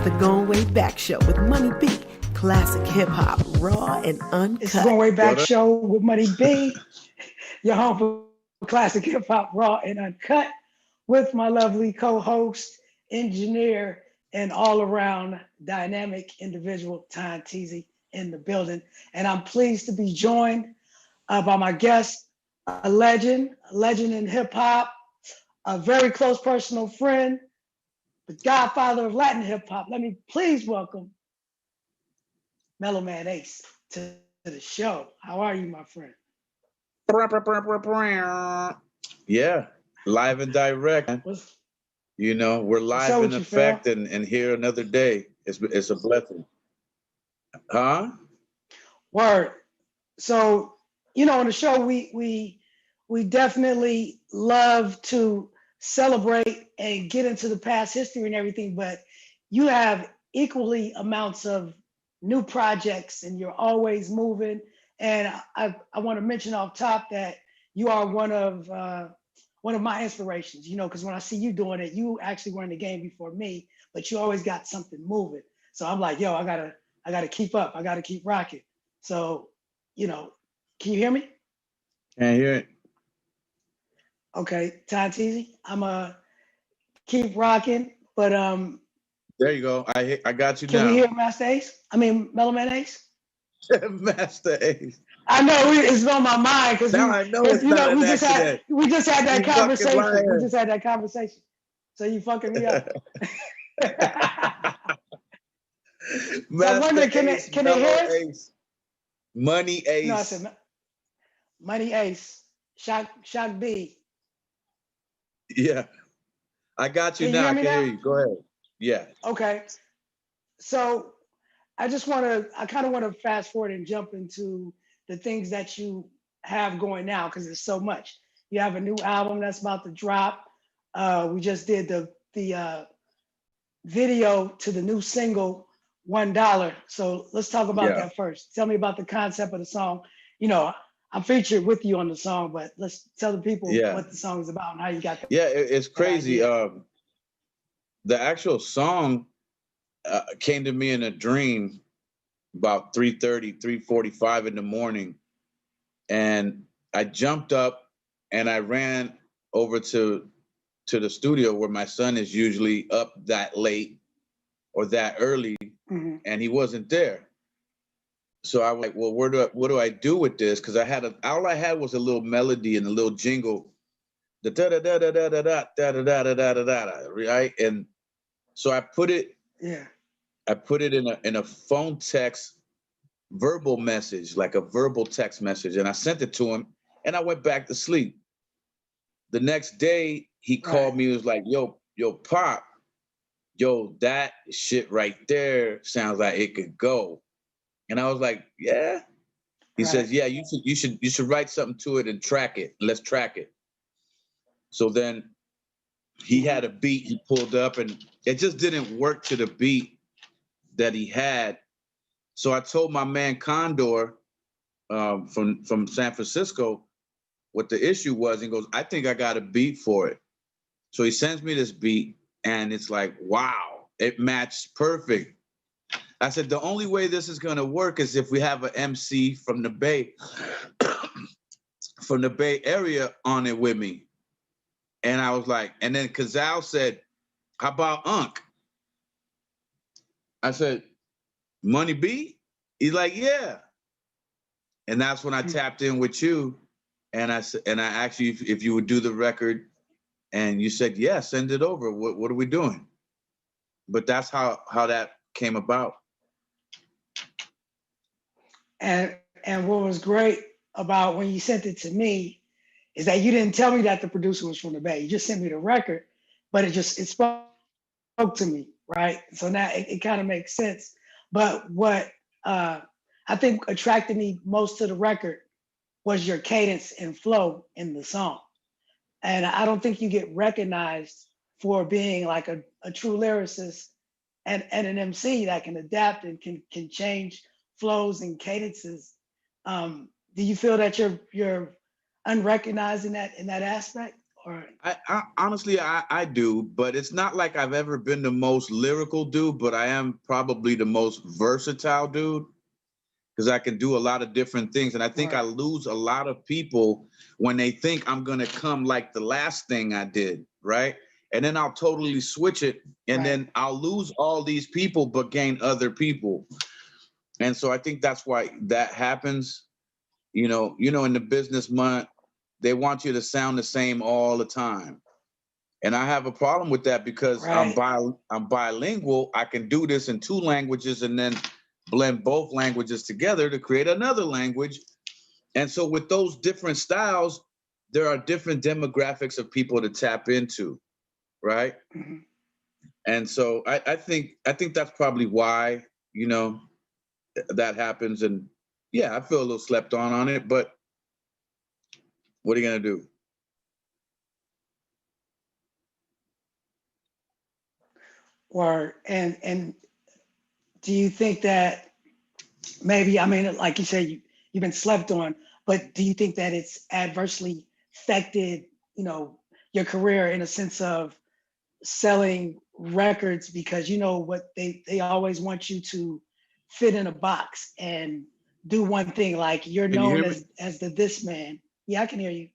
The Going Way Back Show with Money B. Classic hip hop, raw and uncut. It's the Going Way Back Show with Money B. Your home for classic hip hop, raw and uncut, with my lovely co-host, engineer, and all-around dynamic individual, Ty Teasy, in the building. And I'm pleased to be joined by my guest, a legend in hip hop, a very close personal friend, the Godfather of Latin hip hop. Let me please welcome Mellow Man Ace to the show. How are you, my friend? Yeah, live and direct. You know, we're live in effect and here another day. It's a blessing. Huh? Word. So, you know, on the show, we definitely love to celebrate and get into the past history and everything, but you have equally amounts of new projects and you're always moving. And I want to mention off top that you are one of my inspirations, you know, because when I see you doing it, you actually were in the game before me, but you always got something moving. So I'm like, yo, I gotta keep up. I gotta keep rocking. So, you know, can you hear me? Can't hear it. Okay, Ty Teasy, I'm keep rocking, but there you go. I got you can now. Can we hear Master Ace? I mean, Mellow Man Ace? Master Ace. I know it's on my mind because now I know it's you not know, an we accident. just had that conversation. We just had that conversation. So you fucking me up. So I'm wondering, can it hear? Ace. Money Ace. No, I said Money Ace. Shock B. Yeah. I got you can now. You I can hear you. Go ahead. Yeah. Okay. So I kind of want to fast forward and jump into the things that you have going now because there's so much. You have a new album that's about to drop. We just did the video to the new single, $1. So let's talk about that first. Tell me about the concept of the song. You know, I'm featured with you on the song, but let's tell the people what the song is about and how you got that. Yeah, it's crazy. The actual song came to me in a dream about 3:30, 3:45 in the morning. And I jumped up and I ran over to the studio where my son is usually up that late or that early, and he wasn't there. So I was like, well, what do I do with this? Because all I had was a little melody and a little jingle, the da da da da da da da da da da da da da, right? And so I put it in a phone text verbal message, like a verbal text message, and I sent it to him, and I went back to sleep. The next day, he called me. He was like, "Yo, Pop, that shit right there sounds like it could go." And I was like, "Yeah." He says, "Yeah, you should write something to it and track it. Let's track it." So then he had a beat. He pulled up, and it just didn't work to the beat that he had. So I told my man Condor from San Francisco what the issue was, and goes, "I think I got a beat for it." So he sends me this beat, and it's like, wow, it matched perfect. I said, the only way this is gonna work is if we have an MC from the Bay, from the Bay Area on it with me. And I was like, and then Kazal said, "How about Unc?" I said, "Money B?" He's like, "Yeah." And that's when I tapped in with you, and I asked you if you would do the record, and you said, "Yeah, send it over. What are we doing?" But that's how that came about. And what was great about when you sent it to me is that you didn't tell me that the producer was from the Bay. You just sent me the record, but it spoke to me, right? So now it kind of makes sense. But what I think attracted me most to the record was your cadence and flow in the song. And I don't think you get recognized for being like a true lyricist and an MC that can adapt and can change flows and cadences. Do you feel that you're unrecognized in that aspect, Right. I honestly, I do, but it's not like I've ever been the most lyrical dude, but I am probably the most versatile dude because I can do a lot of different things. And I think I Right. lose a lot of people when they think I'm going to come like the last thing I did, right? And then I'll totally switch it, and Right. then I'll lose all these people but gain other people. And so I think that's why that happens. In the business month, they want you to sound the same all the time. And I have a problem with that because Right. I'm bilingual. I can do this in two languages and then blend both languages together to create another language. And so with those different styles, there are different demographics of people to tap into, right? Mm-hmm. And so I think that's probably why, that happens. And yeah, I feel a little slept on it, but what are you gonna do? Or and do you think that maybe, I mean, like you said, you've been slept on, but do you think that it's adversely affected, you know, your career in a sense of selling records, because you know what, they always want you to fit in a box and do one thing, like you're Can you known hear me? as the this man. Yeah, I can hear you.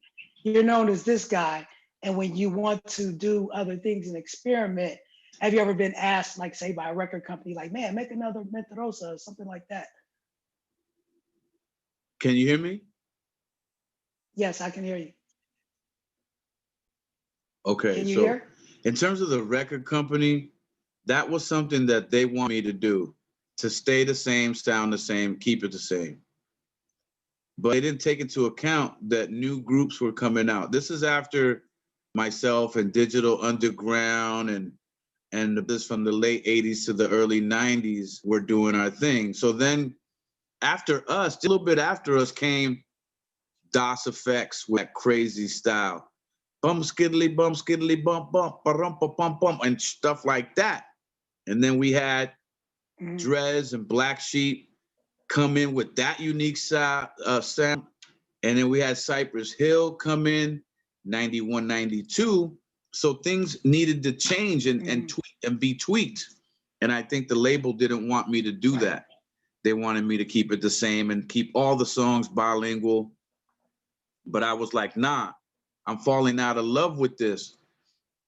You're known as this guy, and when you want to do other things and experiment, have you ever been asked, like say by a record company, like, man, make another Mentirosa or something like that? Can you hear me? Yes, I can hear you. Okay, Can you so hear? in terms of the record company, that was something that they want me to do, to stay the same, sound the same, keep it the same. But they didn't take into account that new groups were coming out. This is after myself and Digital Underground and this from the late 80s to the early 90s were doing our thing. So then after us, a little bit after us came DOS Effects with that crazy style. Bum skiddly bump bump bum bum and stuff like that. And then we had Mhm. Drez and Black Sheep come in with that unique sound. And then we had Cypress Hill come in 91, 92. So things needed to change and Mhm. tweak and be tweaked. And I think the label didn't want me to do Right. that. They wanted me to keep it the same and keep all the songs bilingual. But I was like, nah, I'm falling out of love with this.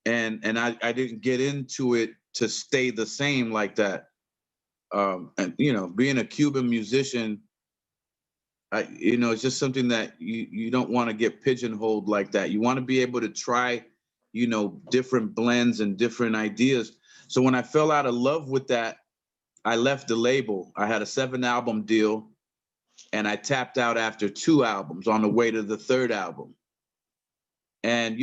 And I didn't get into it to stay the same like that. And being a Cuban musician, it's just something that you don't want to get pigeonholed like that. You want to be able to try, different blends and different ideas. So when I fell out of love with that, I left the label. I had a 7-album deal, and I tapped out after 2 albums on the way to the 3rd album. And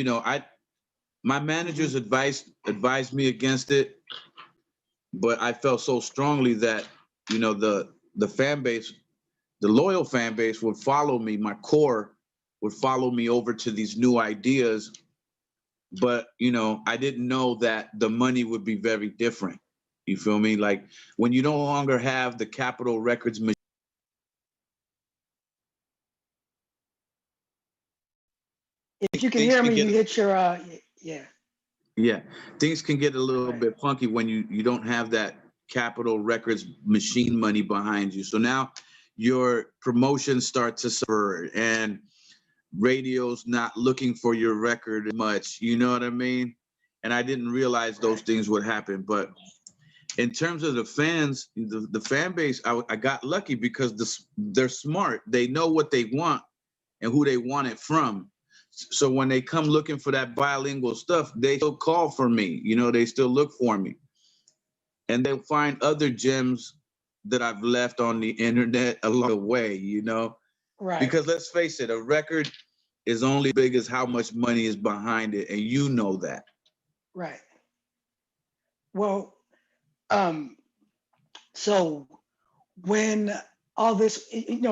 my Mhm. manager's advised me against it, but I felt so strongly that the fan base, the loyal fan base would follow me. My core would follow me over to these new ideas, but I didn't know that the money would be very different. You feel me? Like when you no longer have the Capitol Records machine, If you can things hear can me, get you hit your yeah. yeah, things can get a little Right. bit funky when you don't have that Capitol Records machine money behind you. So now your promotions start to suffer and radio's not looking for your record as much. You know what I mean? And I didn't realize those Right. things would happen. But in terms of the fans, the fan base, I got lucky because they're smart. They know what they want and who they want it from. So when they come looking for that bilingual stuff, they still call for me. They still look for me. And they'll find other gems that I've left on the internet along the way. Right. Because let's face it, a record is only big as how much money is behind it. And you know that. Right. Well, um, so when all this,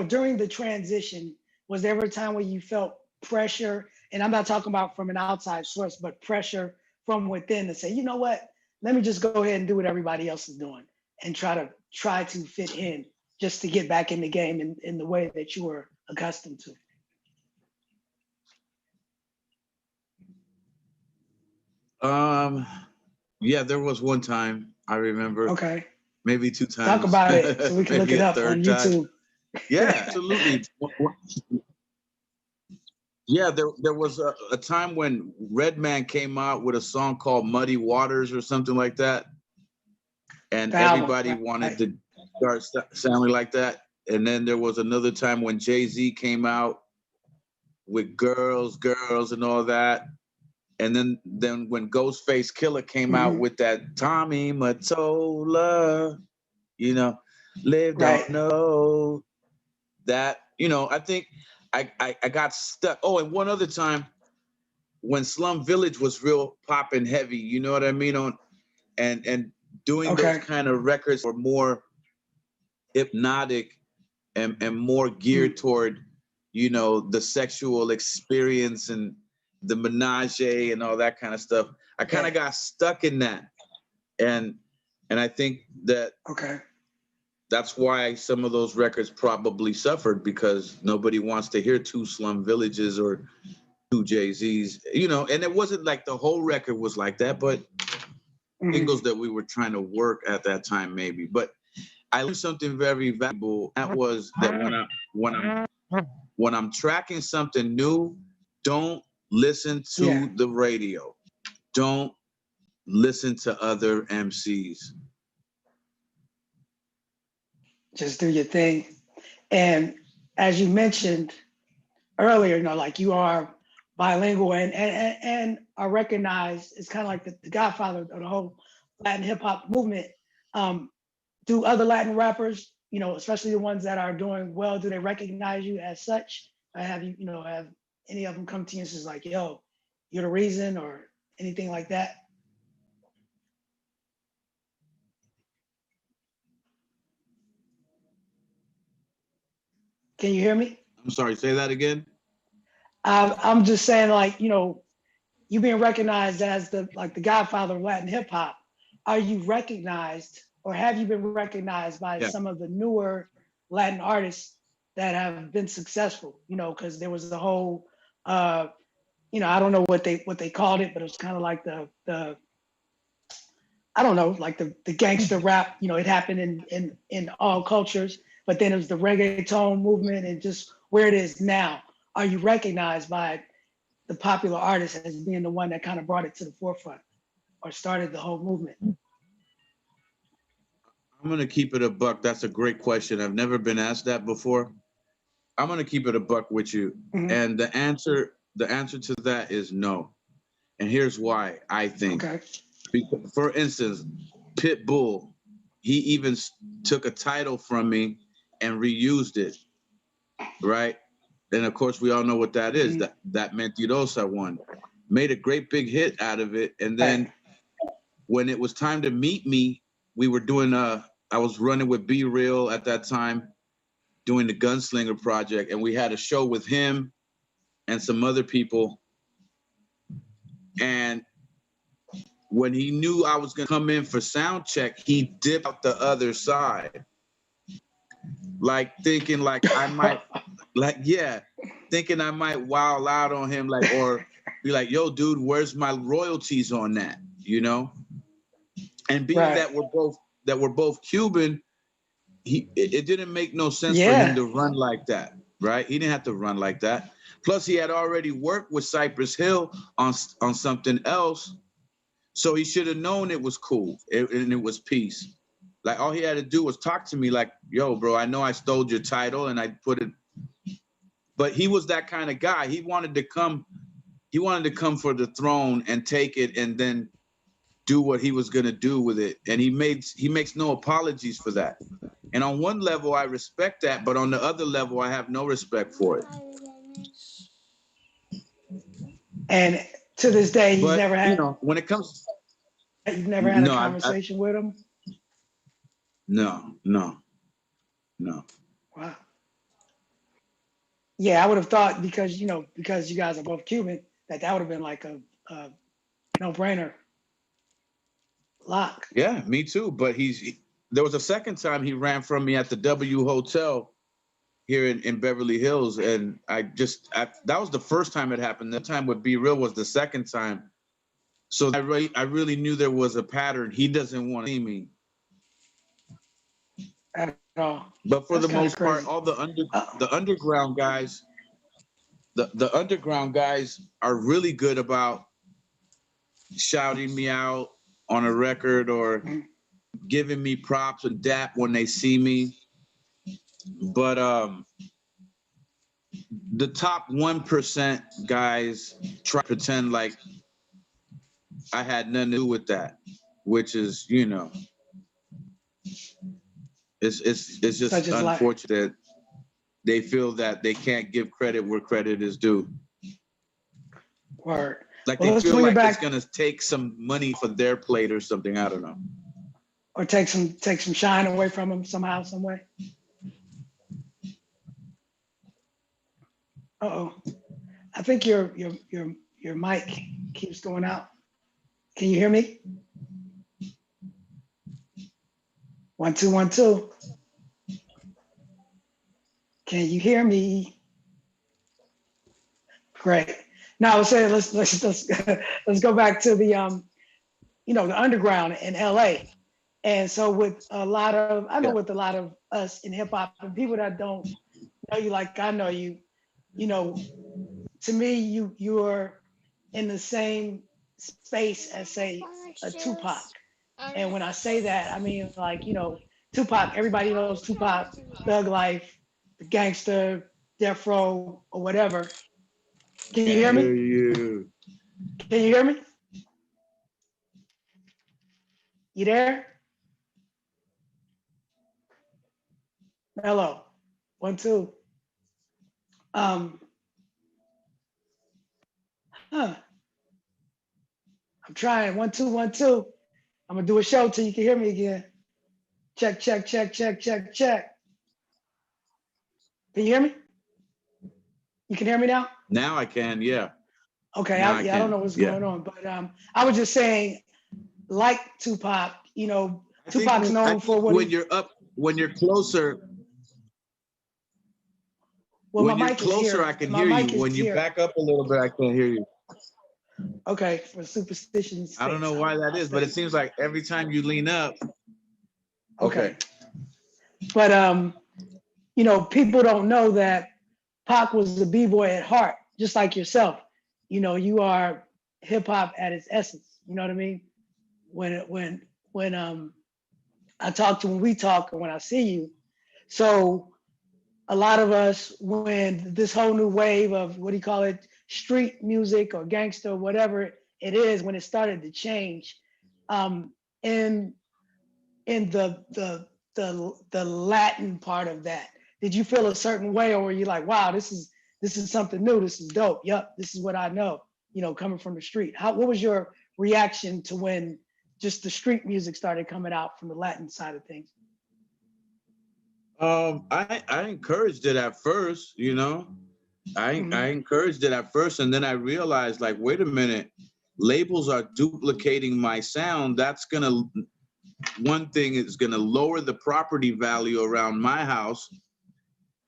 during the transition, was there ever a time where you felt pressure? And I'm not talking about from an outside source, but pressure from within to say, you know what, let me just go ahead and do what everybody else is doing and try to fit in just to get back in the game in the way that you were accustomed to. Yeah, there was one time I remember, Okay. maybe two Talk times, about it so we can look maybe it a up on third time. YouTube. Yeah, absolutely. Yeah, there was a time when Redman came out with a song called Muddy Waters or something like that. And The album, everybody wanted right? to start sounding like that. And then there was another time when Jay-Z came out with girls, girls, and all that. And then when Ghostface Killer came out Hmm. with that Tommy Mottola, you know, live Right. don't know that, I think I got stuck. Oh, and one other time when Slum Village was real popping heavy, you know what I mean? And doing those Okay. kind of records were more hypnotic and more Mm. geared toward, the sexual experience and the menage and all that kind of stuff. I kind Yeah. of got stuck in that. And I think that Okay. that's why some of those records probably suffered, because nobody wants to hear two Slum Villages or two Jay-Z's, and it wasn't like the whole record was like that, but Hmm. singles that we were trying to work at that time, maybe. But I learned something very valuable. That was that when I'm tracking something new, don't listen Yeah. to the radio. Don't listen to other MCs. Just do your thing. And as you mentioned earlier, like you are bilingual and are recognized as kind of like the godfather of the whole Latin hip hop movement. Um, do other Latin rappers, especially the ones that are doing well, do they recognize you as such? Or have have any of them come to you and just like, yo, you're the reason, or anything like that? Can you hear me? I'm sorry, say that again. I'm just saying, like, you being recognized as the godfather of Latin hip hop. Are you recognized, or have you been recognized by Yeah. some of the newer Latin artists that have been successful? Because there was the whole, I don't know what they called it, but it was kind of like the I don't know, like the gangster rap. It happened in all cultures, but then it was the reggaeton movement and just where it is now. Are you recognized by the popular artist as being the one that kind of brought it to the forefront or started the whole movement? I'm gonna keep it a buck. That's a great question. I've never been asked that before. I'm gonna keep it a buck with you. Hmm. And the answer to that is no. And here's why I think. Okay. For instance, Pitbull, he even took a title from me and reused it, right? And of course, we all know what that is. Hmm. That Mentirosa one made a great big hit out of it. And Right. then when it was time to meet me, we were doing I was running with Be Real at that time, doing the Gunslinger project, and we had a show with him and some other people. And when he knew I was gonna come in for sound check, he dipped out the other side, like thinking like I might, like yeah, thinking I might wild out on him, like or be like, "Yo, dude, where's my royalties on that?" And being Right. that we're both Cuban, it didn't make no sense for him Yeah. to run like that, right? He didn't have to run like that. Plus, he had already worked with Cypress Hill on something else. So he should have known it was cool and it was peace. Like all he had to do was talk to me like, yo, bro, I know I stole your title and I put it. But he was that kind of guy. He wanted to come for the throne and take it and then do what he was gonna do with it. And he makes no apologies for that. And on one level, I respect that, but on the other level, I have no respect for it. And to this day, But when it comes, you've never had a no, I conversation with him. no, no, no. Wow. Yeah, I would have thought because you guys are both Cuban, that would have been like a no-brainer lock. Yeah, me too. But there was a second time he ran from me at the W Hotel here in Beverly Hills, and that was the first time it happened. The time with Be Real was the second time, So I really knew there was a pattern. He doesn't want to see me. At all. But for That's the kind of most part, crazy. all the underground guys, the underground guys are really good about shouting me out on a record or giving me props and dap when they see me. But the top 1% guys try to pretend like I had nothing to do with that, which is, you know, it's Such just as like, unfortunate that they feel that they can't give credit where credit is due. word. Like Well, they let's feel bring it like it's back, gonna take some money for their plate or something. I don't know. or take some shine away from them somehow, some way. Uh-oh. I think your mic keeps going out. Can you hear me? 1 2 1 2. Can you hear me? Great. Now I was saying let's let's go back to the the underground in LA. And so with a lot of Yeah. with a lot of us in hip hop and people that don't know you like I know you, you know, to me you're in the same space as say a Tupac. And when I say that, I mean like, Tupac, everybody knows Tupac, Thug Life, the gangster, Death Row, or whatever. Can you Can't hear hear me? you. Can you hear me? You there? Mellow. 1 2. Um, huh. I'm trying. 1 2 1 2. I'm gonna do a show till you can hear me again. Check, check, check, check, check, check. Can you hear me? You can hear me now? Now I can. Yeah. Okay, Now I I don't know can. what's Yeah. going on, but I was just saying, like Tupac, Tupac's I known for think what he. when you're closer, Well, my when you're mic is closer, here. I can My hear you. mic is When you here. back up a little bit, I can't hear you. Okay, for superstition's I don't sake, know why that I'll is, but stay. it seems like every time you lean up. Okay, but people don't know that Pac was a b-boy at heart, just like yourself. You are hip hop at its essence. You know what I mean? When I talk to when we talk or when I see you. So a lot of us, when this whole new wave of what do you call it, street music or gangster, whatever it is, when it started to change, um, in in the Latin part of that, did you feel a certain way, or were you like, wow, this is something new, this is dope, yep, this is what I know, coming from the street? What was your reaction to when just the street music started coming out from the Latin side of things? I encouraged it at first, I Mhm. encouraged it at first, and then I realized, like, wait a minute, labels are duplicating my sound. One thing is gonna lower the property value around my house,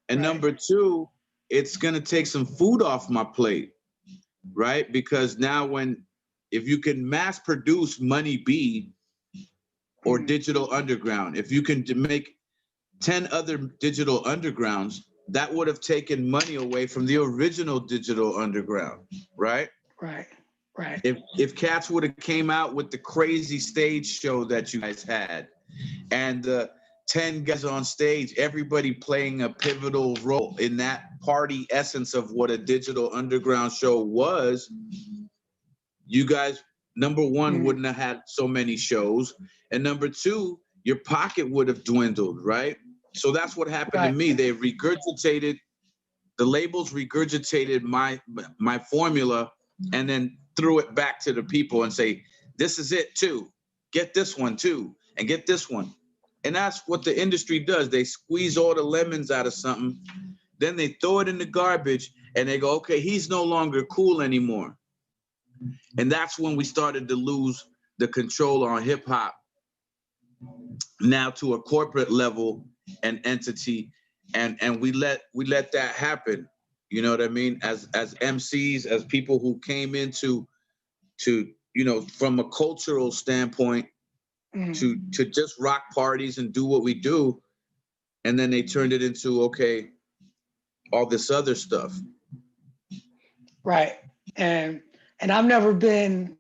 and Right. number two, it's gonna take some food off my plate, right? Because now if you can mass produce Money B or Mhm. Digital Underground, if you can make 10 other digital undergrounds, that would have taken money away from the original Digital Underground, right? Right. Right. If Cats would have came out with the crazy stage show that you guys had, and the 10 guys on stage, everybody playing a pivotal role in that party essence of what a Digital Underground show was, you guys, number one, Mhm. wouldn't have had so many shows, and number two, your pocket would have dwindled, right? So that's what happened to Right. me. The labels regurgitated my formula and then threw it back to the people and say, this is it too. Get this one too, and get this one. And that's what the industry does. They squeeze all the lemons out of something, then they throw it in the garbage and they go, okay, he's no longer cool anymore. And that's when we started to lose the control on hip hop, now to a corporate level and entity, and we let that happen. You know what I mean? As MCs, as people who came into to from a cultural standpoint, to just rock parties and do what we do, and then they turned it into all this other stuff. Right. And I've never been,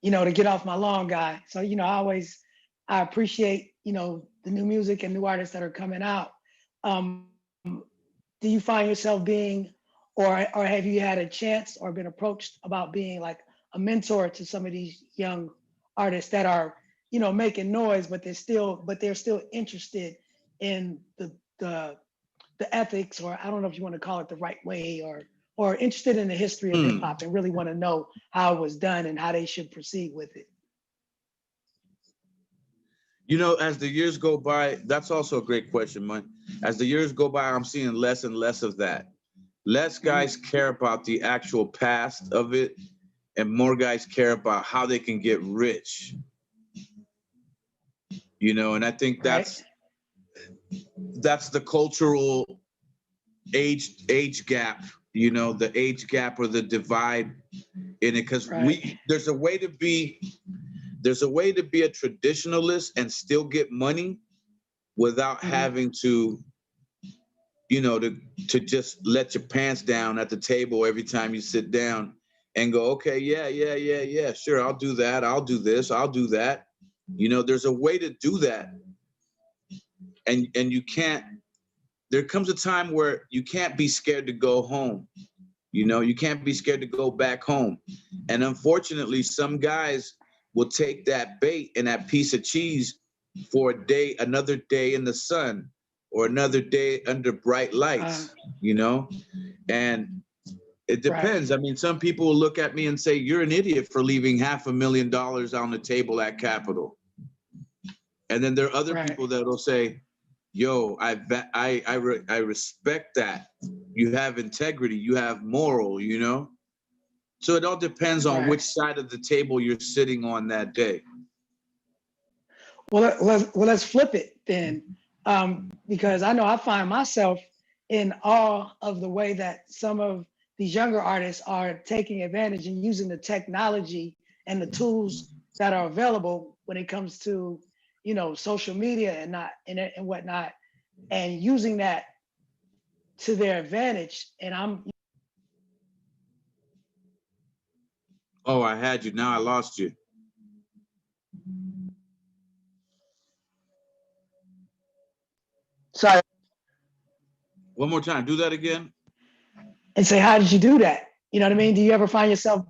to get off my lawn guy. So, I appreciate, the new music and new artists that are coming out. Um, do you find yourself being, or have you had a chance or been approached about being like a mentor to some of these young artists that are, making noise, but they're still interested in the ethics, or I don't know if you want to call it the right way, or interested in the history of hip hop and really want to know how it was done and how they should proceed with it? As the years go by, that's also a great question, man. As the years go by, I'm seeing less and less of that. Less guys care about the actual past of it, and more guys care about how they can get rich. And I think that's the cultural age gap, the age gap or the divide in it, because there's a way to be a traditionalist and still get money without having to to just let your pants down at the table every time you sit down and go, okay, yeah, sure, I'll do that, I'll do this, I'll do that. There's a way to do that, and you can't. There comes a time where you can't be scared to go home. You can't be scared to go back home. And unfortunately, some guys will take that bait and that piece of cheese for another day in the sun, or another day under bright lights, and it depends. I mean, some people will look at me and say, you're an idiot for leaving $500,000 on the table at Capitol. And then there are other people that will say, yo, I respect that. You have integrity, you have moral, So it all depends on which side of the table you're sitting on that day. Well, let's flip it then, because I know I find myself in awe of the way that some of these younger artists are taking advantage and using the technology and the tools that are available when it comes to, social media and whatnot, and using that to their advantage. And Oh, I had you. Now I lost you. sorry. One more time. Do that again. And say, how did you do that? You know what I mean? Do you ever find yourself,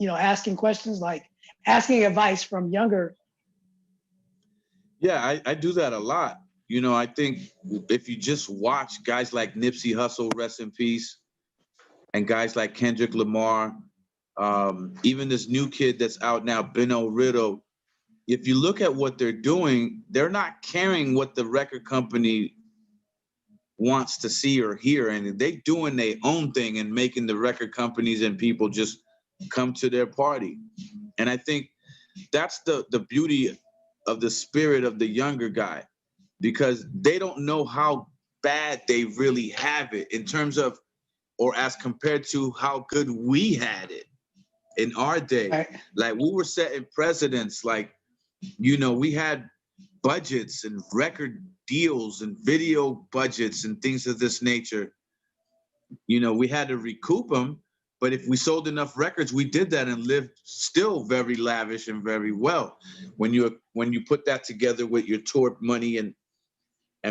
asking questions, like asking advice from younger? Yeah, I do that a lot. I think if you just watch guys like Nipsey Hussle, rest in peace, and guys like Kendrick Lamar, even this new kid that's out now, Beno Riddle, if you look at what they're doing, they're not caring what the record company wants to see or hear, and they doing their own thing and making the record companies and people just come to their party. And I think that's the beauty of the spirit of the younger guy, because they don't know how bad they really have it in terms of, or as compared to how good we had it in our day. Like we were setting precedents, like, we had budgets and record deals and video budgets and things of this nature. We had to recoup them, but if we sold enough records, we did that and lived still very lavish and very well. When you put that together with your tour money and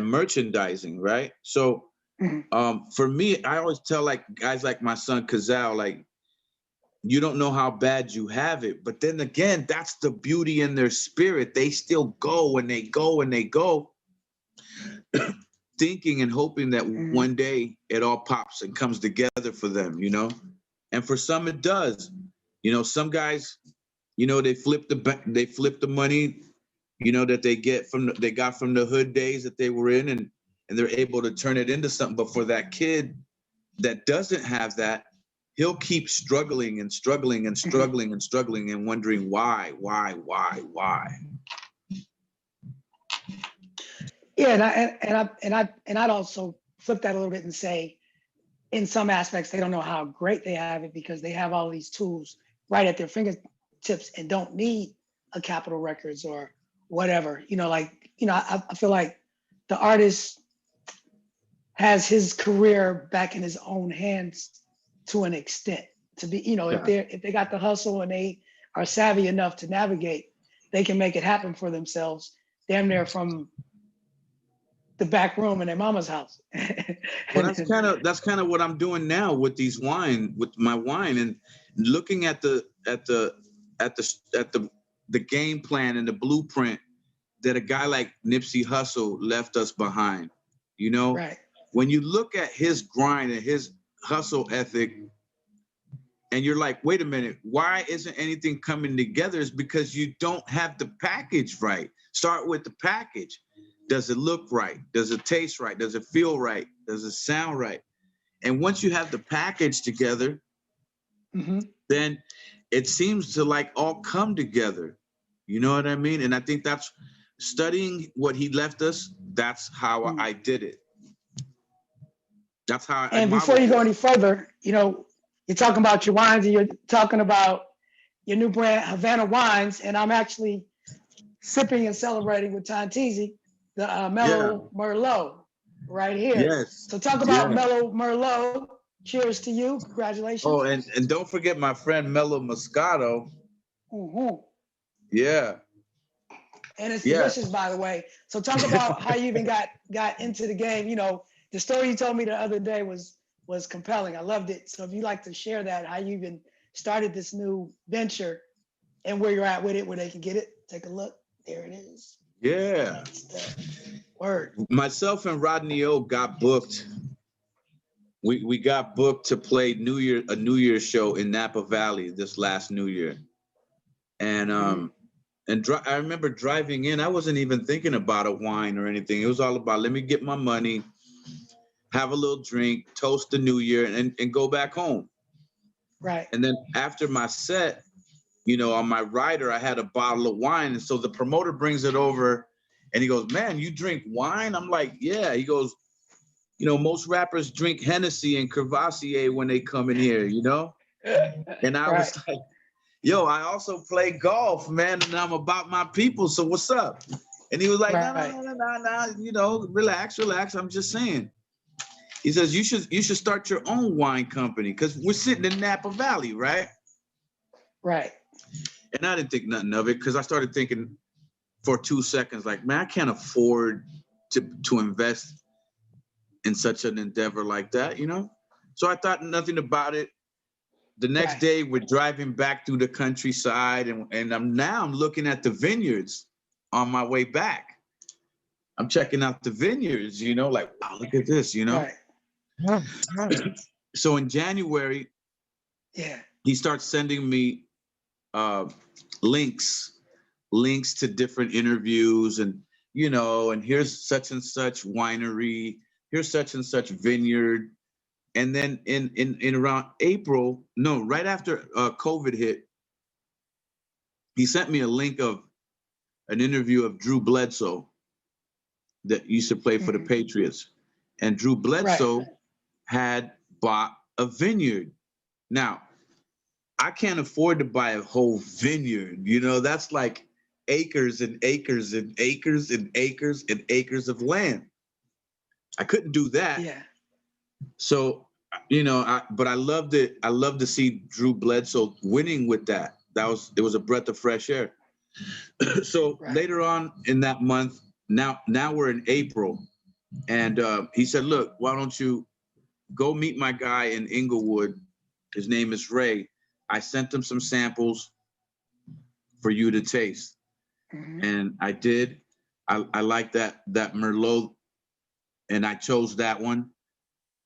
merchandising, right? So for me, I always tell like guys like my son Kazal, like, you don't know how bad you have it. But then again, that's the beauty in their spirit. They still go and they go and they go, thinking and hoping that one day it all pops and comes together for them, And for some it does. Some guys, they flip the money, that they got from the hood days that they were in, and they're able to turn it into something. But for that kid that doesn't have that, he'll keep struggling and struggling and struggling and struggling and wondering why. Yeah, and I'd also flip that a little bit and say, in some aspects, they don't know how great they have it because they have all these tools right at their fingertips tips and don't need a Capitol Records or whatever. I feel like the artist has his career back in his own hands to an extent. To be, if they got the hustle and they are savvy enough to navigate, they can make it happen for themselves, damn near from the back room in their mama's house. Well, that's kind of what I'm doing now with my wine, and looking at the game plan and the blueprint that a guy like Nipsey Hussle left us behind. Right. When you look at his grind and his hustle ethic, and you're like, wait a minute, why isn't anything coming together? It's because you don't have the package right. Start with the package. Does it look right? Does it taste right? Does it feel right? Does it sound right? And once you have the package together, then it seems to like all come together. You know what I mean? And I think that's studying what he left us. That's how I did it. That's how. And before you go any further, you're talking about your wines and you're talking about your new brand, Havana Wines, and I'm actually sipping and celebrating with Tantizi, the Mellow Merlot right here. Yes. So talk about Mellow Merlot. Cheers to you. Congratulations. Oh, and don't forget my friend Mellow Moscato. Mm-hmm. Yeah. And it's delicious, by the way. So talk about how you even got into the game. The story you told me the other day was compelling. I loved it. So if you'd like to share that, how you even started this new venture and where you're at with it, where they can get it. Take a look. There it is. Yeah. Word. Myself and Rodney O got booked. We got booked to play a New Year's show in Napa Valley this last New Year. And I remember driving in, I wasn't even thinking about a wine or anything. It was all about, let me get my money, have a little drink, toast the New Year, and go back home. Right. And then after my set, on my rider, I had a bottle of wine. And so the promoter brings it over and he goes, man, you drink wine? I'm like, yeah. He goes, most rappers drink Hennessy and Crevassier when they come in here, And I was like, yo, I also play golf, man, and I'm about my people. So what's up? And he was like, no, relax. I'm just saying. He says, you should start your own wine company because we're sitting in Napa Valley, right? Right. And I didn't think nothing of it because I started thinking for 2 seconds, like, man, I can't afford to invest in such an endeavor like that, So I thought nothing about it. The next day, we're driving back through the countryside, and I'm looking at the vineyards on my way back. I'm checking out the vineyards, like, wow, look at this, Right. So in January, he starts sending me links to different interviews, and and here's such and such winery, here's such and such vineyard. And then in around April, no, right after COVID hit, he sent me a link of an interview of Drew Bledsoe that used to play for the Patriots. And Drew Bledsoe had bought a vineyard. Now, I can't afford to buy a whole vineyard. That's like acres and acres and acres and acres and acres of land. I couldn't do that. Yeah. So, but I loved it. I love to see Drew Bledsoe winning with that. It was a breath of fresh air. So later on in that month, now we're in April, and he said, look, why don't you go meet my guy in Inglewood? His name is Ray. I sent him some samples for you to taste. And I did. I like that Merlot, and I chose that one.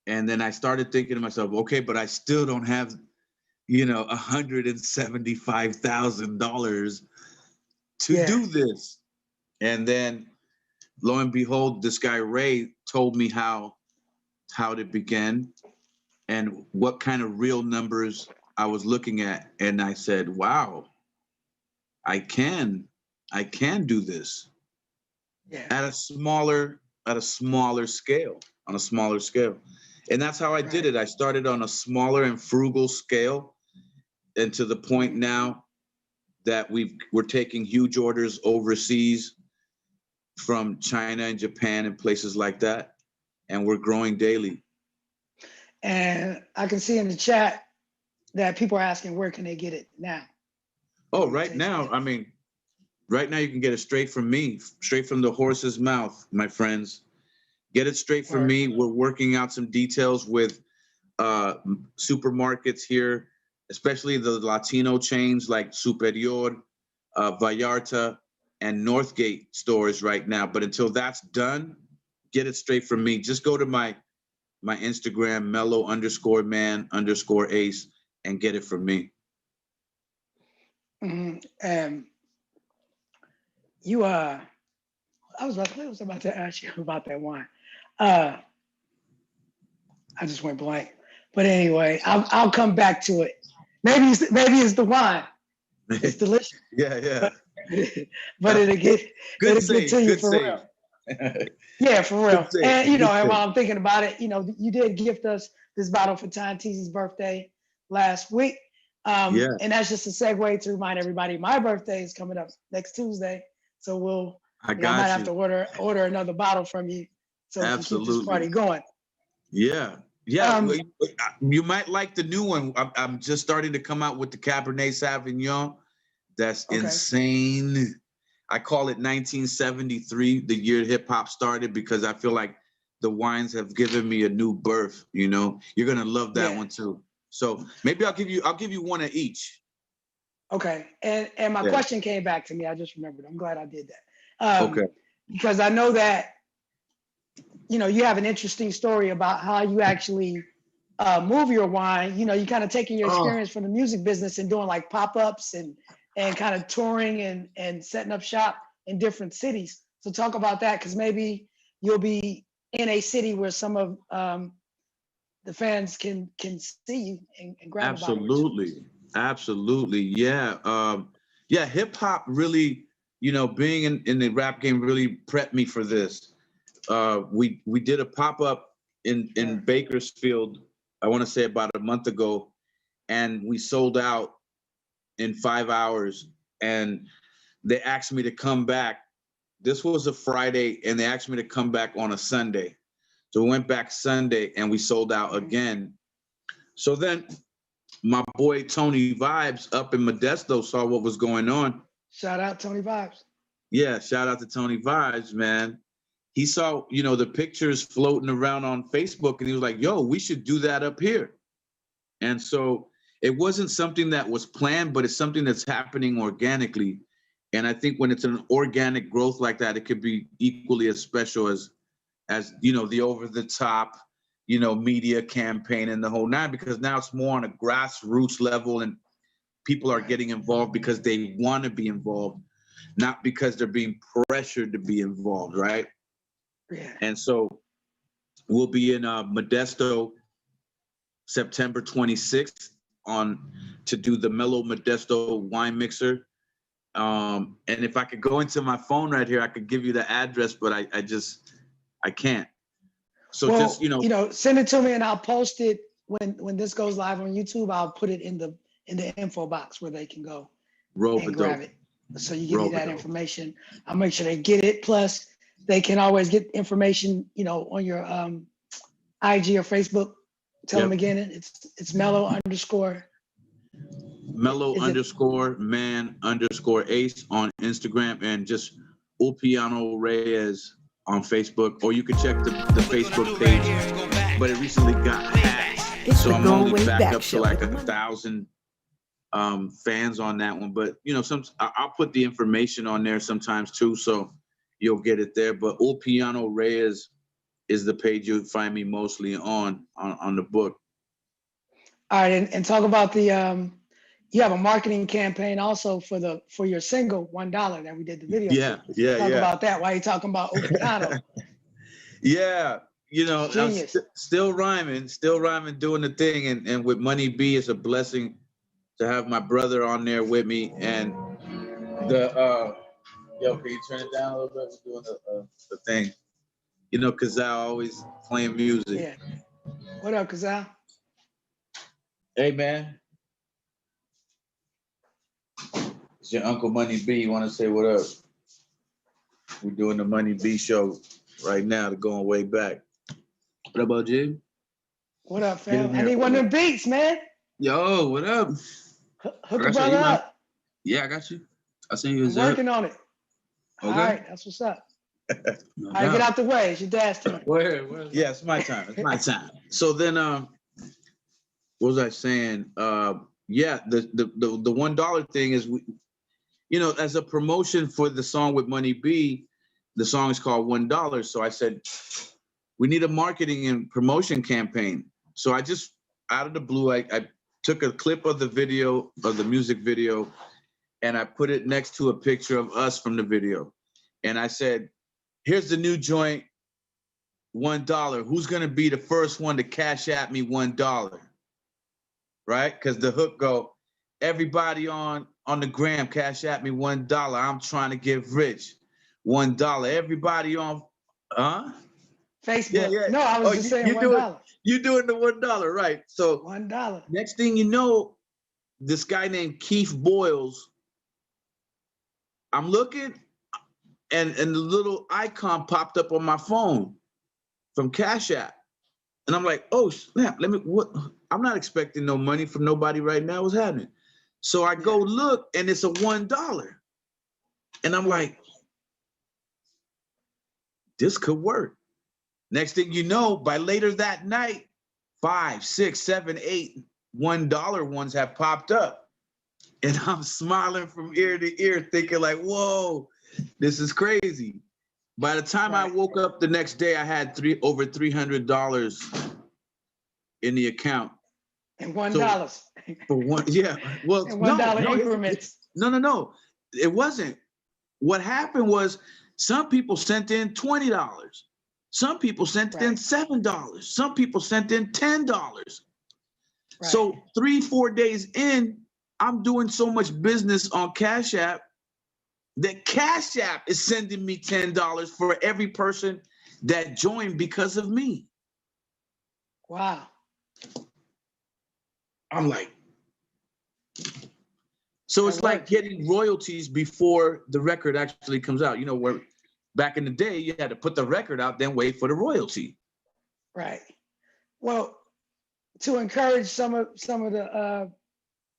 And then I started thinking to myself, okay, but I still don't have, $175,000 to do this. And then lo and behold, this guy Ray told me how to begin and what kind of real numbers I was looking at. And I said, wow, I can do this at a smaller scale, on a smaller scale. And that's how I did it. I started on a smaller and frugal scale, and to the point now that we're taking huge orders overseas from China and Japan and places like that, and we're growing daily. And I can see in the chat that people are asking where can they get it now? Oh, right now, I mean, right now you can get it straight from me, straight from the horse's mouth, my friends. Get it straight from me. We're working out some details with supermarkets here, especially the Latino chains like Superior, Vallarta, and Northgate stores right now. But until that's done, get it straight from me. Just go to my Instagram, mellow_man_ace, and get it from me. Mm-hmm. I was about to ask you about that wine. I just went blank. But anyway, I'll come back to it. Maybe it's the wine. It's delicious. Yeah. But it'll get to you Good for save. real. Yeah, for real. Good save. And Good and while save. I'm thinking about it, you did gift us this bottle for Ty T's birthday last week. Yeah. And that's just a segue to remind everybody my birthday is coming up next Tuesday. So I might have to order another bottle from you so we can keep this party going. Yeah. You might like the new one. I'm just starting to come out with the Cabernet Sauvignon. That's insane. I call it 1973, the year hip hop started, because I feel like the wines have given me a new birth. You're gonna love that one too. So maybe I'll give you one of each. Okay. And my question came back to me. I just remembered. I'm glad I did that. Because I know that you have an interesting story about how you actually move your wine. You kind of taking your experience from the music business and doing like pop-ups and kind of touring and setting up shop in different cities. So talk about that, because maybe you'll be in a city where some of the fans can see you and grab a bottle. Absolutely. Yeah. Hip hop really, being in the rap game really prepped me for this. We did a pop-up in Bakersfield, I want to say about a month ago, and we sold out in 5 hours. And they asked me to come back. This was a Friday, and they asked me to come back on a Sunday. So we went back Sunday, and we sold out again. So then my boy Tony Vibes up in Modesto saw what was going on. Shout out Tony Vibes. Yeah, shout out to Tony Vibes, man. He saw, the pictures floating around on Facebook, and he was like, yo, we should do that up here. And so it wasn't something that was planned, but it's something that's happening organically. And I think when it's an organic growth like that, it could be equally as special as the over the top, media campaign and the whole nine, because now it's more on a grassroots level, and people are getting involved because they want to be involved, not because they're being pressured to be involved, right? Yeah. And so we'll be in Modesto September 26th to do the Mellow Modesto wine mixer. And if I could go into my phone right here, I could give you the address, but I can't. So send it to me and I'll post it when this goes live on YouTube. I'll put it in the info box where they can go and grab it. So you give me that information. I'll make sure they get it. Plus, they can always get information, on your IG or Facebook. Tell them again. It's Mellow_man_ace on Instagram, and just Ulpiano Reyes on Facebook, or you can check the Facebook page. But it recently got hacked, so I'm only back up to like 1,000 fans on that one. But I'll put the information on there sometimes too, so you'll get it there. But Ulpiano Reyes is the page you'll find me mostly on the book. All right, and talk about the you have a marketing campaign also for your single $1 that we did the video. Talk about that. Why are you talking about Ulpiano? Yeah, I'm still rhyming, doing the thing, and with Money B, it's a blessing to have my brother on there with me. And can you turn it down a little bit? We're doing the thing. Kazal always playing music. Yeah. What up, Kazal? Hey, man. It's your Uncle Money B. You want to say what up? We're doing the Money B show right now. They're going way back. What about Jim? What up, Get in fam? I here, need one of brother. them beats, man. Yo, what up? Hook I a got your brother email. up. Yeah, I got you. I'll send you I'm a zip. working on it. All Okay. right, that's what's up. No All right, get doubt. out the way. It's your dad's turn. Where? Yeah, it's my time. It's my time. So then, what was I saying? Yeah, the $1 thing is, as a promotion for the song with Money B, the song is called $1. So I said, we need a marketing and promotion campaign. So I just, out of the blue, I took a clip of the video, of the music video, and I put it next to a picture of us from the video. And I said, here's the new joint, $1. Who's gonna be the first one to cash at me $1? Right? Because the hook go, everybody on the gram, cash at me $1. I'm trying to get rich. $1. Everybody on, huh? Facebook. Yeah, yeah. No, I was Oh, just saying you $1. you doing the $1, right? So $1. next thing you know, this guy named Keith Boyles, I'm looking, and the little icon popped up on my phone from Cash App. And I'm like, oh snap, what? I'm not expecting no money from nobody right now. What's happening? So I go look, and it's a $1. And I'm like, this could work. Next thing you know, by later that night, 5, 6, 7, 8 $1 ones have popped up. And I'm smiling from ear to ear, thinking like, whoa, this is crazy. By the time I woke up the next day, I had over $300 in the account. And $1. So, for one, yeah. Well, And no, $1 increments. no. It wasn't. What happened was some people sent in $20. Some people sent in $7. Some people sent in $10. So 3-4 days in, I'm doing so much business on Cash App that Cash App is sending me $10 for every person that joined because of me. Wow. I'm like, so it's like getting royalties before the record actually comes out. Where back in the day, you had to put the record out, then wait for the royalty. Right. Well, to encourage some of the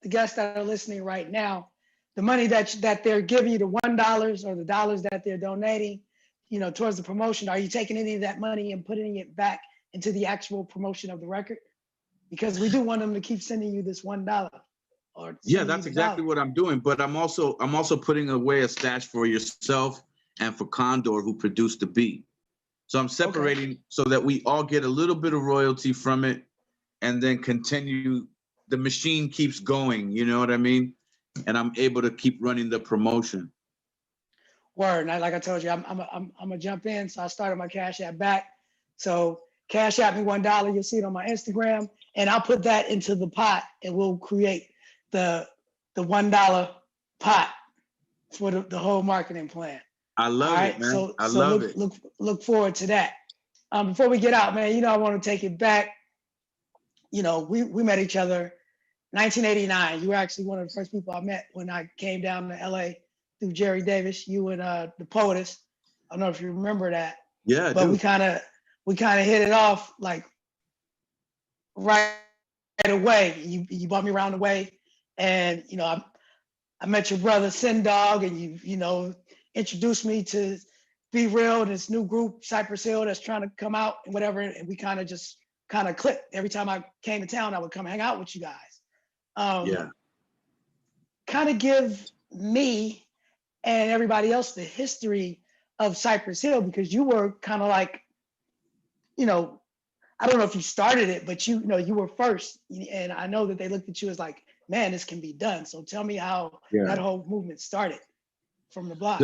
guests that are listening right now, the money that they're giving you, the $1 or the dollars that they're donating, towards the promotion, are you taking any of that money and putting it back into the actual promotion of the record? Because we do want them to keep sending you this $1. Yeah, that's exactly what I'm doing. But I'm also putting away a stash for yourself and for Condor, who produced the beat. So I'm separating so that we all get a little bit of royalty from it, and then continue. The machine keeps going. You know what I mean? And I'm able to keep running the promotion. Word. And like I told you, I'm gonna jump in. So I started my Cash App back. So Cash App me $1. You'll see it on my Instagram, and I'll put that into the pot, and we'll create the $1 pot for the whole marketing plan. I love it, man. So, I love it. Look forward to that. Before we get out, man, I want to take it back. We met each other 1989. You were actually one of the first people I met when I came down to LA through Jerry Davis. You and the Poetess. I don't know if you remember that. Yeah, but we kind of hit it off like right away. You brought me around the way, and I met your brother Sin Dog, and you introduced me to Be Real, this new group Cypress Hill that's trying to come out and whatever, and we kind of clicked. Every time I came to town, I would come hang out with you guys. Kind of give me and everybody else the history of Cypress Hill, because you were kind of like, I don't know if you started it, but you were first, and I know that they looked at you as like, man, this can be done. So tell me how that whole movement started from the block.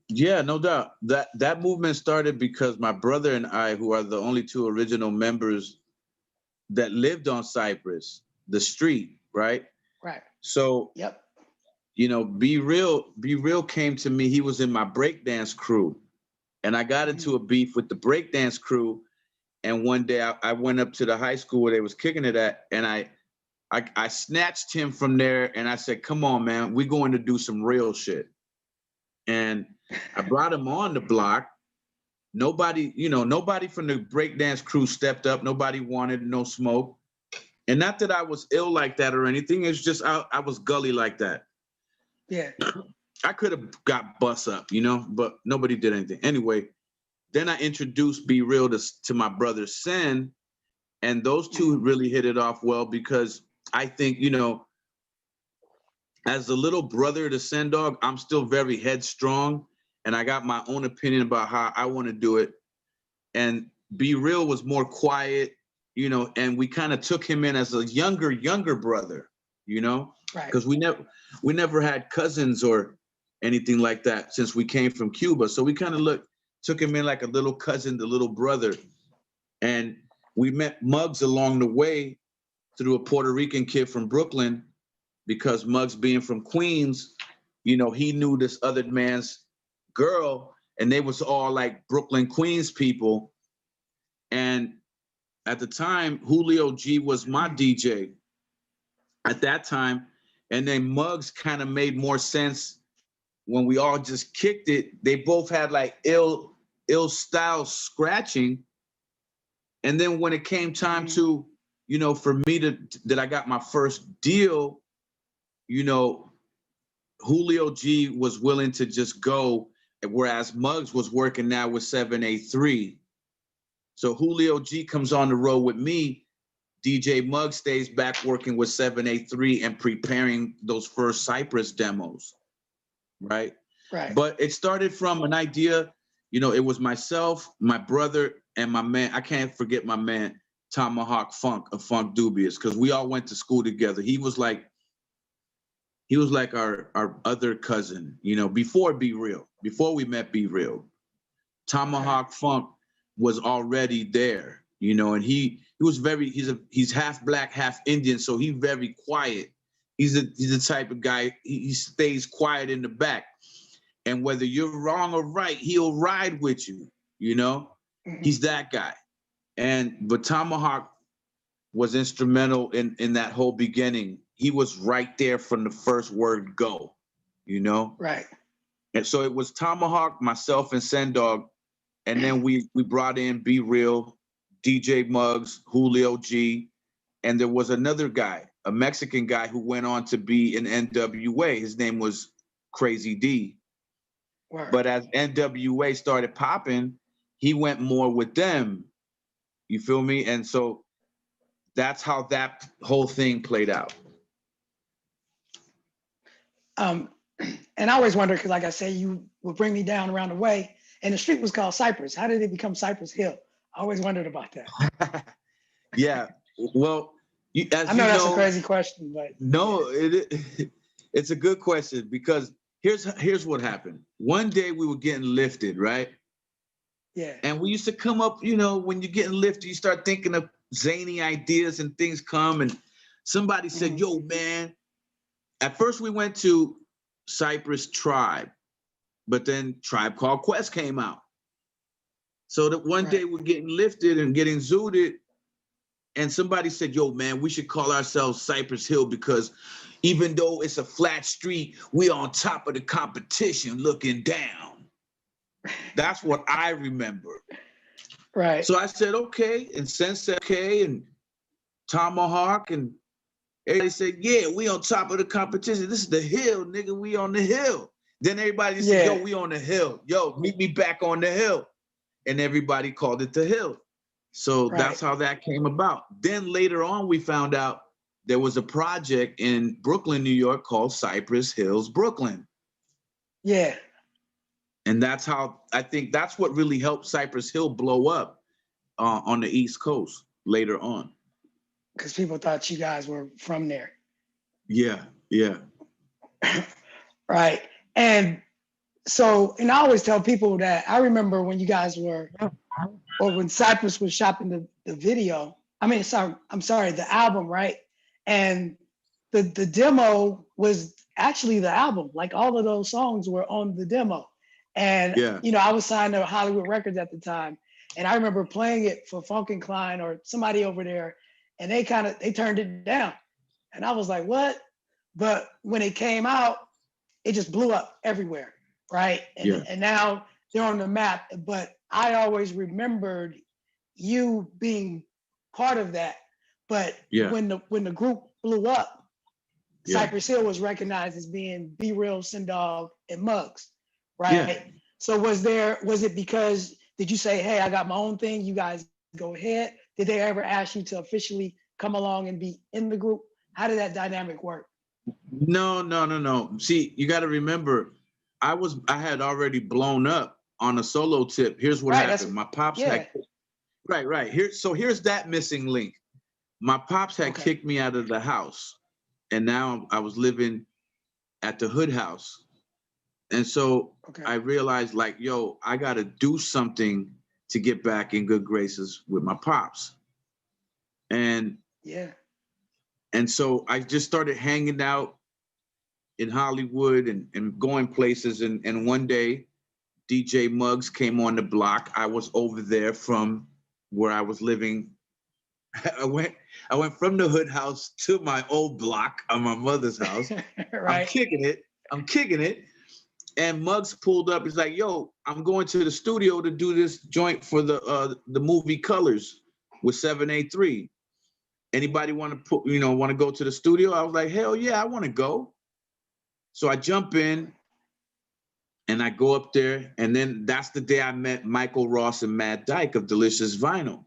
Yeah, no doubt. That movement started because my brother and I, who are the only two original members that lived on Cypress, the street, right? Right. So, Be Real came to me. He was in my breakdance crew, and I got into a beef with the breakdance crew. And one day I went up to the high school where they was kicking it at, and I snatched him from there and I said, come on, man, we're going to do some real shit. And I brought him on the block. Nobody from the breakdance crew stepped up. Nobody wanted no smoke. And not that I was ill like that or anything. It's just I was gully like that. Yeah. I could have got bust up, but nobody did anything. Anyway, then I introduced Be Real to my brother Sen, and those two really hit it off well because I think, as the little brother to Sen Dog, I'm still very headstrong, and I got my own opinion about how I want to do it. And Be Real was more quiet, and we kind of took him in as a younger brother, Right. because we never had cousins or anything like that since we came from Cuba. So we kind of took him in like a little cousin, the little brother. And we met Muggs along the way through a Puerto Rican kid from Brooklyn, because Muggs being from Queens, he knew this other man's girl, and they was all like Brooklyn, Queens people. And at the time, Julio G was my DJ at that time. And then Muggs kind of made more sense when we all just kicked it. They both had like ill style scratching. And then when it came time to, for me that I got my first deal, Julio G was willing to just go, whereas Muggs was working now with 783. So Julio G comes on the road with me. DJ Muggs stays back working with 783 and preparing those first Cypress demos, right? Right. But it started from an idea, it was myself, my brother, and my man. I can't forget my man, Tomahawk Funk of Funk Dubious, because we all went to school together. He was like our other cousin, before Be Real, before we met Be Real. Tomahawk Funk was already there, and he was he's half black, half Indian, so he's very quiet. He's the type of guy, he stays quiet in the back. And whether you're wrong or right, he'll ride with you, He's that guy. But Tomahawk was instrumental in that whole beginning. He was right there from the first word go, Right. And so it was Tomahawk, myself, and Sen Dog. And then we brought in Be Real, DJ Muggs, Julio G. And there was another guy, a Mexican guy who went on to be in NWA. His name was Crazy D. Word. But as NWA started popping, he went more with them. You feel me? And so that's how that whole thing played out. And I always wonder, because like I say, you would bring me down around the way, and the street was called Cypress. How did it become Cypress Hill? I always wondered about that. Yeah, well, I know that's a crazy question, but no, it's a good question, because here's what happened. One day we were getting lifted, right? Yeah. And we used to come up, when you're getting lifted, you start thinking of zany ideas and things come. And somebody said, yo, man, at first we went to Cypress Tribe, but then Tribe Called Quest came out. So that one day we're getting lifted and getting zooted, and somebody said, yo, man, we should call ourselves Cypress Hill, because even though it's a flat street, we're on top of the competition looking down. That's what I remember. Right. So I said, okay, and Sen said, okay, and Tomahawk, and everybody said, yeah, we on top of the competition. This is the hill, nigga, we on the hill. Then everybody said, yo, we on the hill. Yo, meet me back on the hill. And everybody called it the hill. So that's how that came about. Then later on, we found out there was a project in Brooklyn, New York called Cypress Hills, Brooklyn. Yeah. And that's how, I think that's what really helped Cypress Hill blow up on the East Coast later on. Because people thought you guys were from there. Yeah, yeah. Right. And so, and I always tell people that I remember when you guys were, or when Cypress was shopping the video, I'm sorry, the album, right? And the demo was actually the album. Like all of those songs were on the demo. And, I was signed to Hollywood Records at the time. And I remember playing it for Funk and Klein or somebody over there, and they turned it down. And I was like, what? But when it came out, it just blew up everywhere, right? Yeah. And now they're on the map. But I always remembered you being part of that. But Yeah. when the group blew up, Yeah. Cypress Hill was recognized as being Be Real, Sin Dog, and Muggs, right? Yeah. So was it because, did you say, hey, I got my own thing, you guys go ahead? Did they ever ask you to officially come along and be in the group? How did that dynamic work? No. See, you got to remember, I had already blown up on a solo tip. Here's what Right, happened. My pops yeah. had, right. Here's that missing link. My pops had Okay. kicked me out of the house, and now I was living at the hood house. And so Okay. I realized, like, yo, I got to do something to get back in good graces with my pops. And Yeah. so I just started hanging out in Hollywood and going places. And one day, DJ Muggs came on the block. I was over there from where I was living. I went from the hood house to my old block on my mother's house. Right. I'm kicking it. And Muggs pulled up. He's like, yo, I'm going to the studio to do this joint for the movie Colors with 783. Anybody want to go to the studio? I was like, hell yeah, I want to go. So I jump in and I go up there. And then that's the day I met Michael Ross and Matt Dyke of Delicious Vinyl,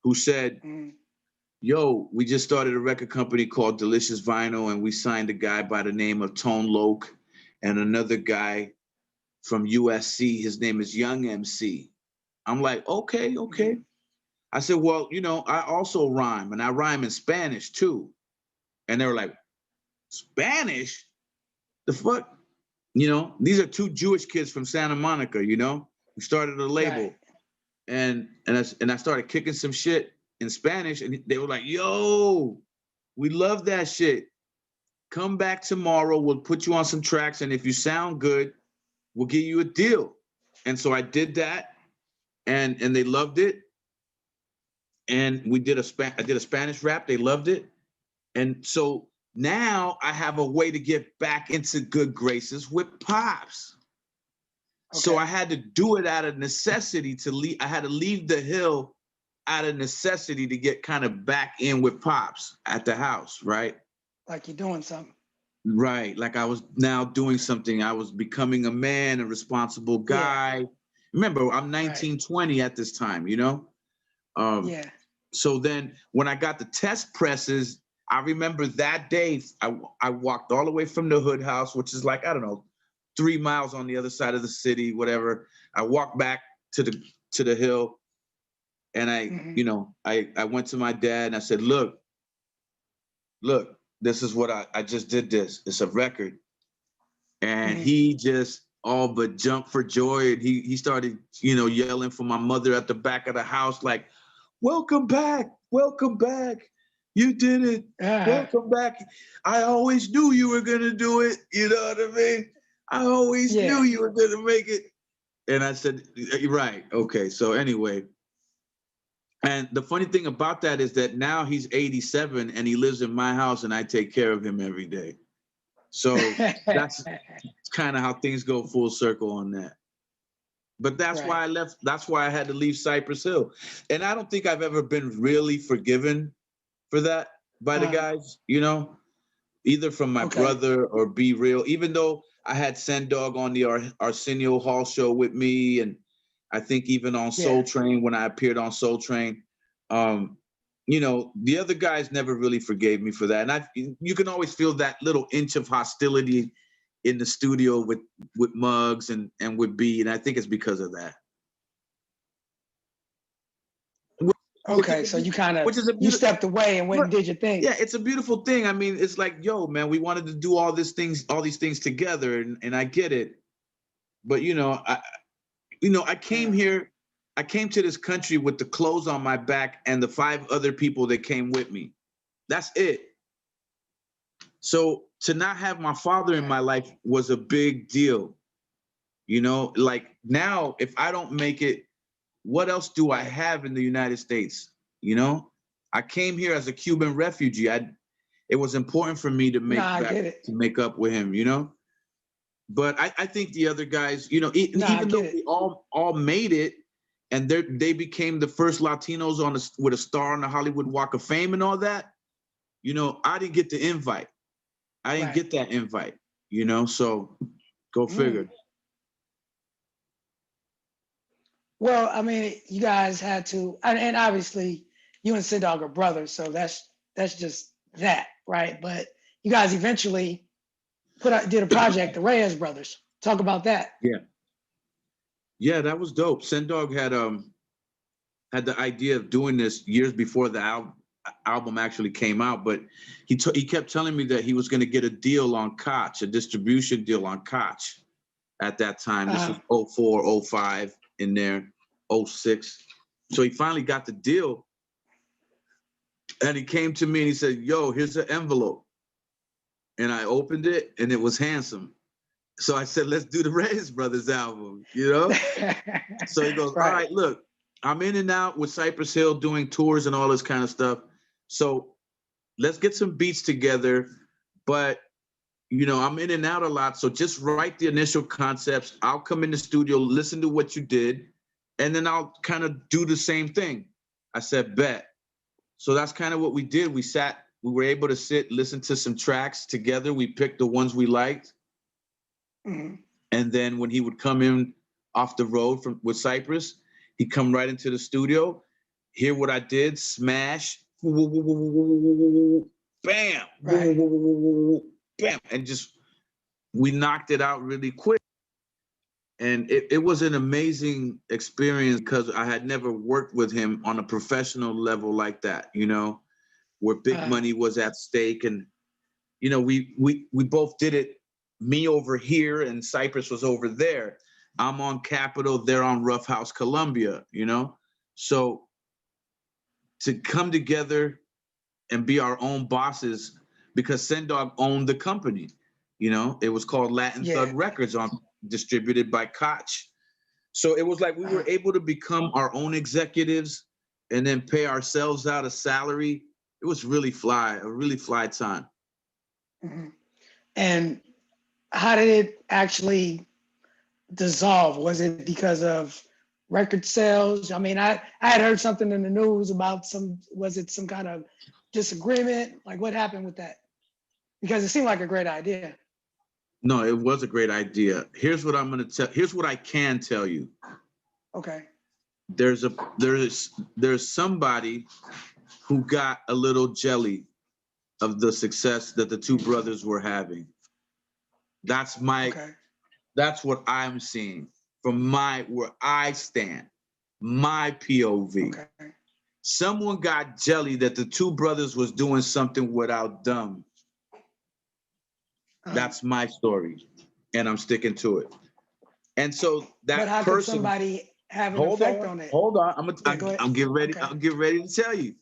who said, yo, we just started a record company called Delicious Vinyl, and we signed a guy by the name of Tone Loc and another guy from USC. His name is Young MC. I'm like, okay. I said, well, I also rhyme, and I rhyme in Spanish too. And they were like, Spanish? The fuck? These are two Jewish kids from Santa Monica, who started a label. Right. And I started kicking some shit in Spanish, and they were like, yo, we love that shit. Come back tomorrow. We'll put you on some tracks, and if you sound good, we'll give you a deal. And so I did that, and they loved it. And I did a Spanish rap. They loved it. And so now I have a way to get back into good graces with Pops. Okay. So I had to do it out of necessity to leave. I had to leave the hill out of necessity to get kind of back in with Pops at the house, right? Like you're doing something. Right. Like I was now doing something. I was becoming a man, a responsible guy. Yeah. Remember, I'm 19, right. 20 at this time, Yeah. So then when I got the test presses, I remember that day I walked all the way from the hood house, which is like, I don't know, 3 miles on the other side of the city, whatever. I walked back to the hill, and I went to my dad and I said, look, this is what I just did this. It's a record. And he just all but jumped for joy. And he started, yelling for my mother at the back of the house, like, welcome back. You did it. Welcome back. I always knew you were going to do it. You know what I mean? I always knew you were going to make it. And I said, right. Okay. So anyway, and the funny thing about that is that now he's 87 and he lives in my house and I take care of him every day. So that's kind of how things go full circle on that. But that's why I left. That's why I had to leave Cypress Hill. And I don't think I've ever been really forgiven for that by the guys, either from my brother or Be Real, even though I had Send Dog on the Arsenio Hall show with me. And I think even on Soul Train, when I appeared on Soul Train, the other guys never really forgave me for that. And you can always feel that little inch of hostility in the studio with Muggs and with B, and I think it's because of that. Okay, so you kind of you stepped away and went and did your thing. Yeah, it's a beautiful thing. I mean, it's like, yo, man, we wanted to do all these things together, and I get it. But I came here, I came to this country with the clothes on my back and the 5 other people that came with me. That's it. So to not have my father in my life was a big deal. Like now, if I don't make it, what else do I have in the United States? I came here as a Cuban refugee. it was important for me to Nah, I get it. make up with him, you know. But I think the other guys, you know, Nah, I even though get it. we all made it, and they became the first Latinos with a star on the Hollywood Walk of Fame and all that, you know, I didn't get the invite. I didn't Right. get that invite, you know. So go figure. Well, I mean, you guys had to, and obviously you and Sid Dog are brothers, so that's just that, right? But you guys eventually did a project, the Reyes Brothers. Talk about that. Yeah, that was dope. Sendog had the idea of doing this years before the album actually came out, but he kept telling me that he was going to get a deal on Koch, a distribution deal on Koch at that time. This was 04, 05 in there, 06. So he finally got the deal, and he came to me and he said, "Yo, here's an envelope." And I opened it, and it was handsome. So I said, "Let's do the Reyes Brothers album," you know? So he goes, Right. "All right, look, I'm in and out with Cypress Hill doing tours and all this kind of stuff. So let's get some beats together. But, you know, I'm in and out a lot. So just write the initial concepts. I'll come in the studio, listen to what you did, and then I'll kind of do the same thing." I said, "Bet." So that's kind of what we did. We were able to sit, listen to some tracks together. We picked the ones we liked. Mm-hmm. And then when he would come in off the road with Cypress, he'd come right into the studio, hear what I did, smash, bam, Right. bam, and just we knocked it out really quick. And it was an amazing experience because I had never worked with him on a professional level like that, you know, where big money was at stake. And, you know, we both did it, me over here and Cypress was over there. I'm on Capitol, they're on Rough House Columbia, you know? So to come together and be our own bosses, because Sendog owned the company, you know? It was called Latin Thug Records, distributed by Koch. So it was like we were able to become our own executives and then pay ourselves out a salary. It was a really fly time. Mm-hmm. And how did it actually dissolve? Was it because of record sales? I mean, I had heard something in the news about was it some kind of disagreement? Like what happened with that? Because it seemed like a great idea. No, it was a great idea. Here's what here's what I can tell you. Okay. There's somebody who got a little jelly of the success that the two brothers were having. That's what I'm seeing from where I stand, my POV. Okay. Someone got jelly that the two brothers was doing something without them. That's my story, and I'm sticking to it. And so that but how person, could somebody have an effect on it? Hold on, I'm getting ready. Okay. I'll get ready to tell you.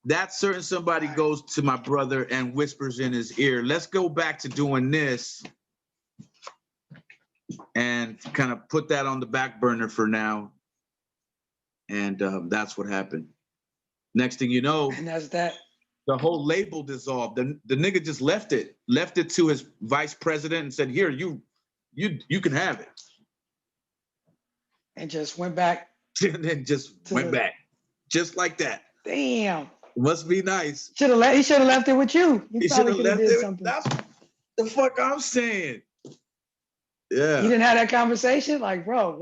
That certain somebody goes to my brother and whispers in his ear, "Let's go back to doing this," and kind of put that on the back burner for now. And that's what happened. Next thing you know, And that's that. the whole label dissolved. The nigga just left it to his vice president and said, "Here, you can have it." And just went back. And then just went back. Just like that. Damn. Must be nice. He should have left it with you. He probably could have did something. That's the fuck I'm saying. Yeah. You didn't have that conversation? Like, bro,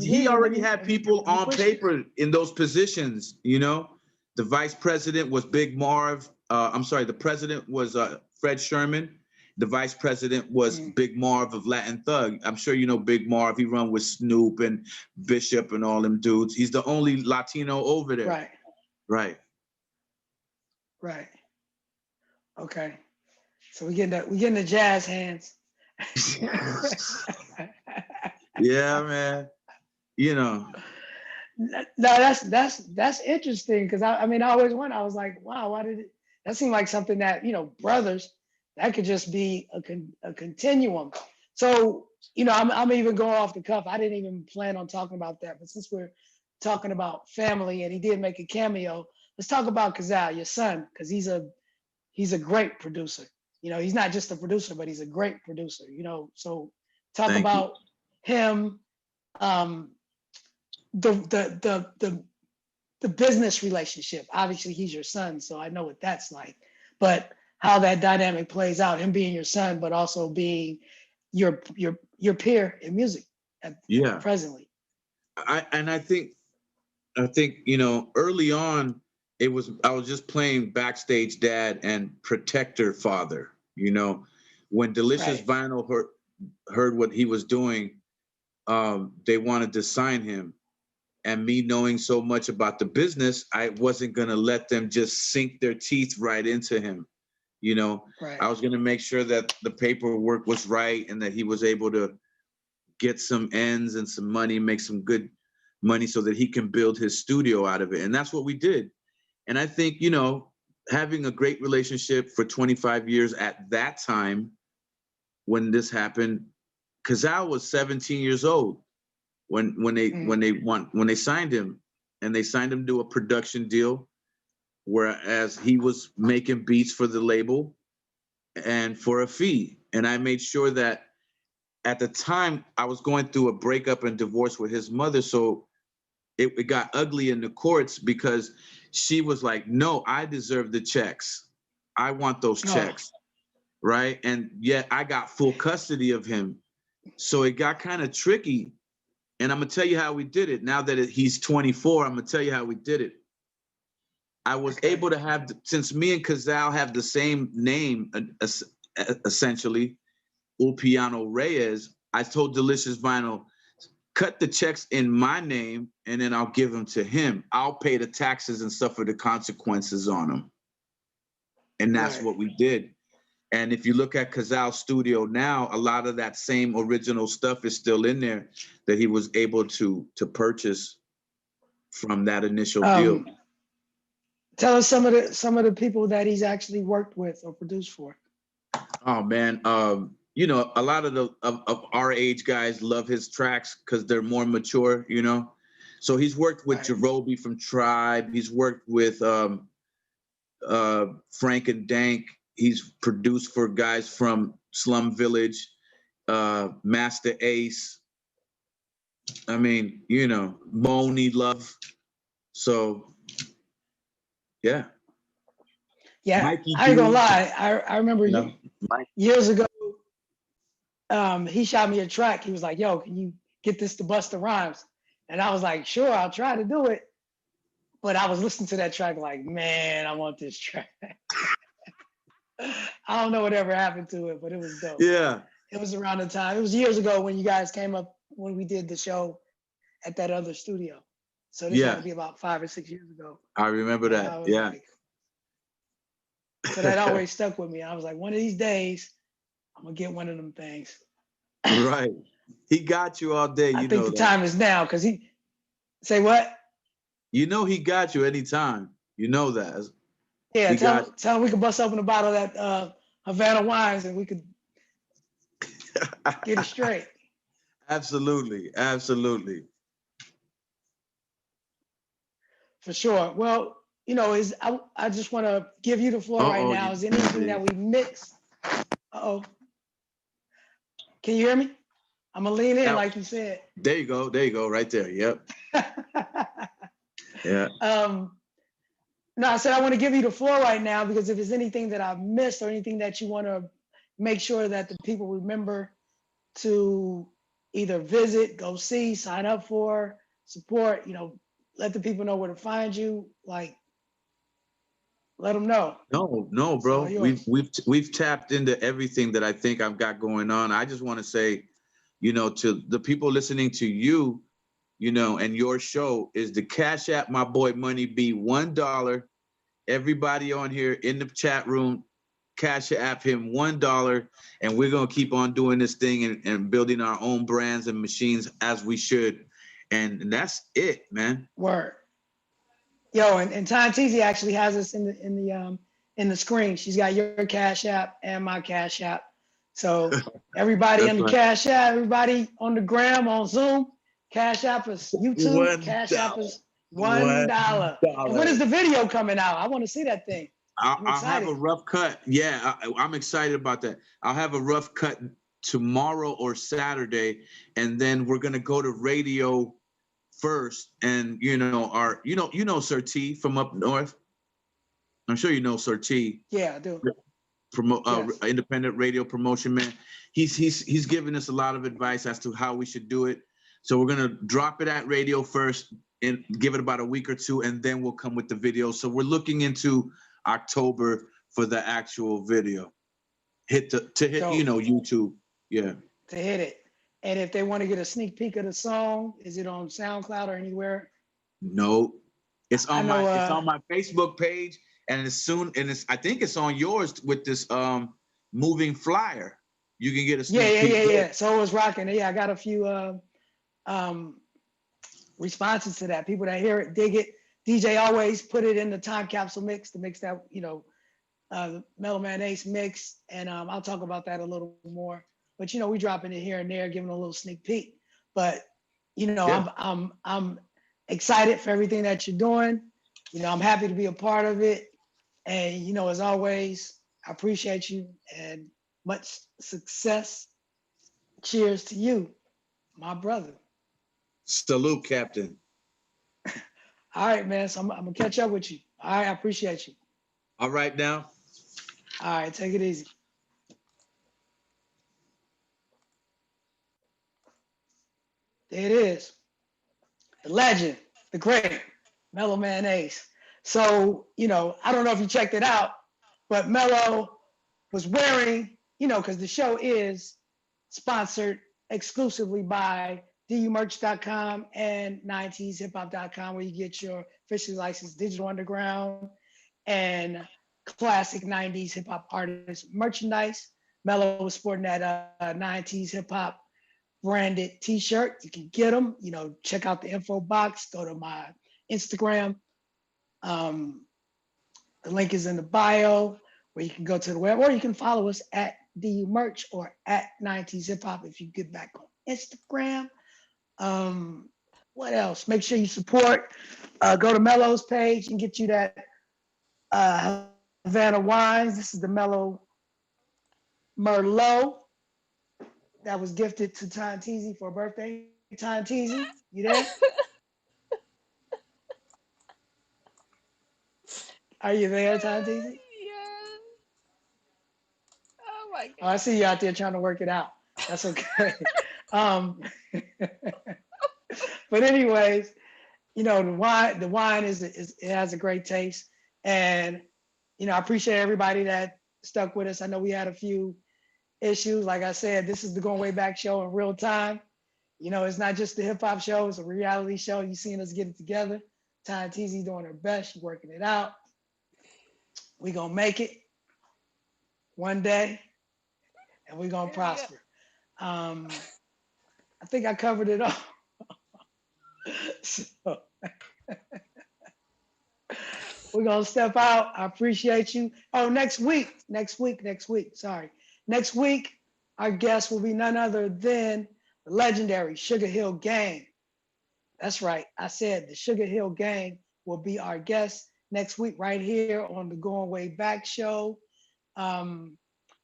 he already had people on paper in those positions, you know. The vice president was Big Marv. The president was Fred Sherman. The vice president was Big Marv of Latin Thug. I'm sure you know Big Marv. He run with Snoop and Bishop and all them dudes. He's the only Latino over there. Right. Okay. So we getting the jazz hands. Yeah, man. You know. No, that's interesting because I mean I always wondered. I was like, wow, why did that seem like something that, you know, brothers, that could just be a continuum. So, you know, I'm even going off the cuff. I didn't even plan on talking about that, but since we're talking about family and he did make a cameo, let's talk about Kazal, your son, because he's a he's a great producer. You know, he's not just a producer, but he's a great producer. You know, so talk Thank you. about him, um, the business relationship. Obviously, he's your son, so I know what that's like. But how that dynamic plays out, him being your son, but also being your peer in music Yeah. presently. I think, you know, early on, I was just playing backstage dad and protector father. You know, when Delicious Right. Vinyl heard what he was doing, they wanted to sign him. And me knowing so much about the business, I wasn't gonna let them just sink their teeth right into him. You know, Right. I was gonna make sure that the paperwork was right and that he was able to get some ends and some money, make some good money so that he can build his studio out of it. And that's what we did. And I think, you know, having a great relationship for 25 years at that time when this happened, Kazal was 17 years old when they signed him, and they signed him to a production deal, whereas he was making beats for the label and for a fee. And I made sure that at the time I was going through a breakup and divorce with his mother. So it got ugly in the courts because she was like, no, I deserve the checks. I want those checks. Right. And yet I got full custody of him. So it got kind of tricky. And I'm going to tell you how we did it. Now that he's 24, I'm going to tell you how we did it. I was able to have, since me and Kazal have the same name, essentially, Ulpiano Reyes, I told Delicious Vinyl, cut the checks in my name and then I'll give them to him. I'll pay the taxes and suffer the consequences on them. And that's what we did. And if you look at Kazal's studio now, a lot of that same original stuff is still in there that he was able to purchase from that initial deal. Tell us some of the people that he's actually worked with or produced for. Oh man, you know, a lot of our age guys love his tracks because they're more mature, you know. So he's worked with Jerobi from Tribe. He's worked with Frank and Dank. He's produced for guys from Slum Village, Master Ace. I mean, you know, Moni Love. So, yeah. Yeah, Mikey I ain't gonna D, lie. I remember Mike. years ago, he shot me a track. He was like, yo, can you get this to Busta Rhymes? And I was like, sure, I'll try to do it. But I was listening to that track like, man, I want this track. I don't know whatever happened to it, but it was dope. Yeah. It was around the time. It was years ago when you guys came up, when we did the show at that other studio. So this had to be about 5 or 6 years ago. I remember that. Yeah. Like, so that always stuck with me. I was like, one of these days, I'm gonna get one of them things. Right. He got you all day. I think the time is now, because he say what? You know he got you anytime. You know that. Yeah, tell him we could bust open a bottle of that Havana wines and we could get it straight. Absolutely. Absolutely. For sure. Well, you know, I just want to give you the floor right now. Is there anything that we mixed? Uh-oh. Can you hear me? I'm gonna lean in like you said. There you go. There you go. Right there. Yep. Yeah. No, I said I want to give you the floor right now because if there's anything that I've missed or anything that you want to make sure that the people remember to either visit, go see, sign up for, support, you know, let the people know where to find you. Like, let them know. No, bro. We've tapped into everything that I think I've got going on. I just want to say, you know, to the people listening to you, you know, and your show is the Cash App my boy Money B, $1. Everybody on here in the chat room, Cash App him $1, and we're gonna keep on doing this thing and building our own brands and machines as we should. And that's it, man. Word. Yo, and Time Teasy actually has us in the screen. She's got your Cash App and my Cash App. So everybody on the Cash App, everybody on the gram, on Zoom, Cash App is YouTube, Cash App is $1. And when is the video coming out? I want to see that thing. I'm I'll have excited. a rough cut. Yeah, I'm excited about that. I'll have a rough cut tomorrow or Saturday, and then we're gonna go to radio first. And Sir T from up north. I'm sure you know Sir T. Yeah, I do. Yes. Independent radio promotion man. He's given us a lot of advice as to how we should do it. So we're gonna drop it at radio first and give it about a week or two, and then we'll come with the video. So we're looking into October for the actual video. Hit Dope. YouTube. Yeah. To hit it. And if they want to get a sneak peek of the song, is it on SoundCloud or anywhere? No, it's I on know, my Facebook page, and I think it's on yours with this moving flyer. You can get a sneak peek. Yeah. So it was rocking. Yeah, I got a few responses to that. People that hear it, dig it. DJ always put it in the time capsule mix, the mix that, Mellow Man Ace mix. And I'll talk about that a little more. But we dropping it here and there, giving a little sneak peek. But Yeah. I'm excited for everything that you're doing. I'm happy to be a part of it. And as always, I appreciate you and much success. Cheers to you, my brother. Salute, Captain. All right, man. So I'm gonna catch up with you. All right, I appreciate you. All right now. All right, take it easy. There it is. The legend, the great Mellow Man Ace. So, I don't know if you checked it out, but Mellow was wearing, because the show is sponsored exclusively by dumerch.com and 90shiphop.com, where you get your officially licensed digital underground and classic 90s hip hop artist merchandise. Mellow was sporting that 90s hip hop branded t-shirt. You can get them, check out the info box, go to my Instagram. The link is in the bio, where you can go to the web, or you can follow us at DU Merch or at 90s Hip Hop if you get back on Instagram. What else? Make sure you support. Go to Mellow's page and get you that Havana Wines. This is the Mellow Merlot that was gifted to Tanteezy for a birthday. Tanteezy, you there? Are you there, Tanteezy? Yes. Oh my God. Oh, I see you out there trying to work it out. That's okay. But anyways, the wine is it has a great taste, and I appreciate everybody that stuck with us. I know we had a few issues. Like I said, this is the Going Way Back show in real time. It's not just the hip hop show; it's a reality show. You seen us get it together. Tanteezy doing her best, she's working it out. We gonna make it one day, and we're gonna prosper. I think I covered it all. So we're gonna step out. I appreciate you. Oh, next week. Sorry. Next week, our guest will be none other than the legendary Sugar Hill Gang. That's right. I said the Sugar Hill Gang will be our guest next week right here on the Going Way Back show. I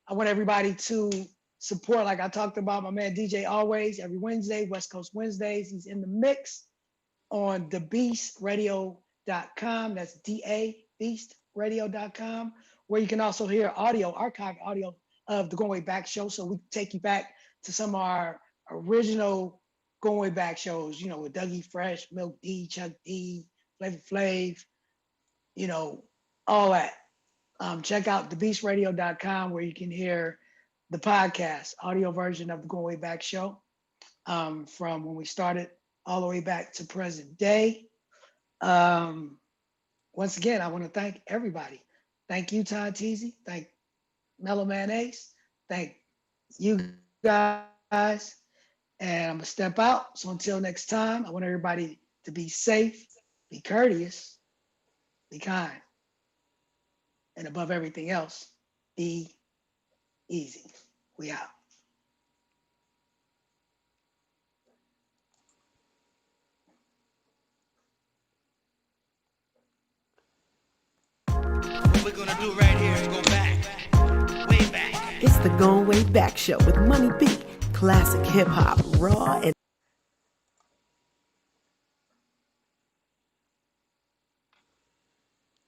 want everybody to support, like I talked about, my man DJ Always every Wednesday, West Coast Wednesdays. He's in the mix on thebeastradio.com. That's DA beastradio.com, where you can also hear archive audio of the Going Way Back show. So we take you back to some of our original Going Way Back shows, with Dougie Fresh, Milk D, Chuck D, Flavor Flav, all that. Check out thebeastradio.com, where you can hear the podcast, audio version of the Going Way Back show, from when we started all the way back to present day. Once again, I want to thank everybody. Thank you, Tanteezy. Thank Mellow Man Ace. Thank you guys. And I'm going to step out. So until next time, I want everybody to be safe, be courteous, be kind. And above everything else, be easy. We out. We're gonna do Going Way Back show with Money B. Classic hip hop, raw and